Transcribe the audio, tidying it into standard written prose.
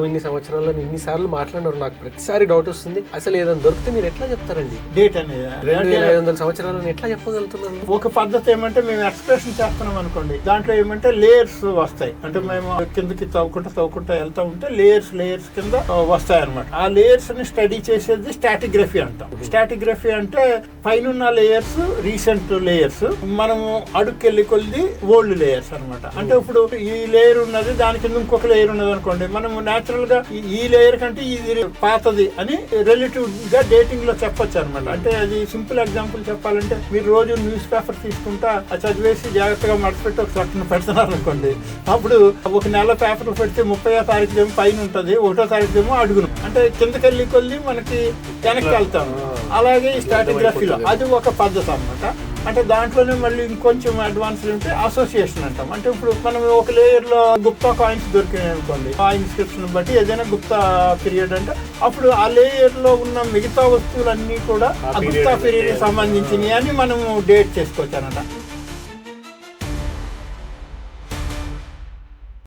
ఇన్ని సంవత్సరాల్లో ఇన్నిసార్లు మాట్లాడినారు, నాకు ప్రతిసారి డౌట్ వస్తుంది. అసలు ఏదైనా దొరికితే మీరు ఎట్లా చెప్తారండి డేట్ అనేది? 2500 సంవత్సరాలను ఎట్లా చెప్పగలుగుతున్నారు? ఒక పద్ధతి ఏమంటే మేము ఎక్స్ప్రెషన్ చేస్తున్నాం అనుకోండి, దాంట్లో ఏమంటే లేయర్స్ వస్తాయి. అంటే మేము కిందకి తవ్వుకుంటా వెళ్తా ఉంటే లేయర్స్ కింద వస్తాయి అనమాట. ఆ లేయర్స్ ని స్టడీ చేసేది స్టాటిగ్రఫీ అంటాం. స్టాటిగ్రఫీ అంటే పైన లేయర్స్ రీసెంట్ లేయర్స్, మనము అడుక్కెళ్ళి కొద్ది ఓల్డ్ లేయర్స్ అనమాట. అంటే ఇప్పుడు ఈ లేయర్ ఉన్నది, దాని కింద ఇంకొక లేయర్ ఉన్నది అనుకోండి, మనం నేచురల్ గా ఈ లేయర్ కంటే ఇది పాతది అని రిలేటివ్ గా డేటింగ్ లో చెప్పొచ్చు అనమాట. అంటే అది సింపుల్ ఎగ్జాంపుల్ చెప్పాలంటే, మీరు రోజు న్యూస్ పేపర్ తీసుకుంటా చదివేసి జాగ్రత్తగా మడతపెట్టి ఒక చట్టం పెడుతున్నారు అనుకోండి, అప్పుడు ఒక నెల పేపర్ పెడితే 30వ తారీఖు ఏమో పైన ఉంటుంది, 1వ తారీఖు ఏమో అడుగును, అంటే కిందకెళ్ళి కొద్ది మనకి వెనక్కి వెళ్తాము. అలాగే ఈ స్ట్రాటోగ్రఫీలో అది ఒక పద్ధతి అనమాట. అంటే దాంట్లోనే మళ్ళీ ఇంకొంచెం అడ్వాన్స్ ఉంటే అసోసియేషన్ అంటాం. అంటే ఇప్పుడు మనం ఒక లేయర్ లో గుప్తా కాయిన్స్ దొరికినాయి అనుకోండి, ఆ ఇన్స్క్రిప్షన్ బట్టి ఏదైనా గుప్తా పీరియడ్ అంటే అప్పుడు ఆ లేయర్ లో ఉన్న మిగతా వస్తువులన్నీ కూడా ఆ గుప్తా పీరియడ్ సంబంధించినవి అని మనము డేట్ చేసుకోవచ్చు అనమాట.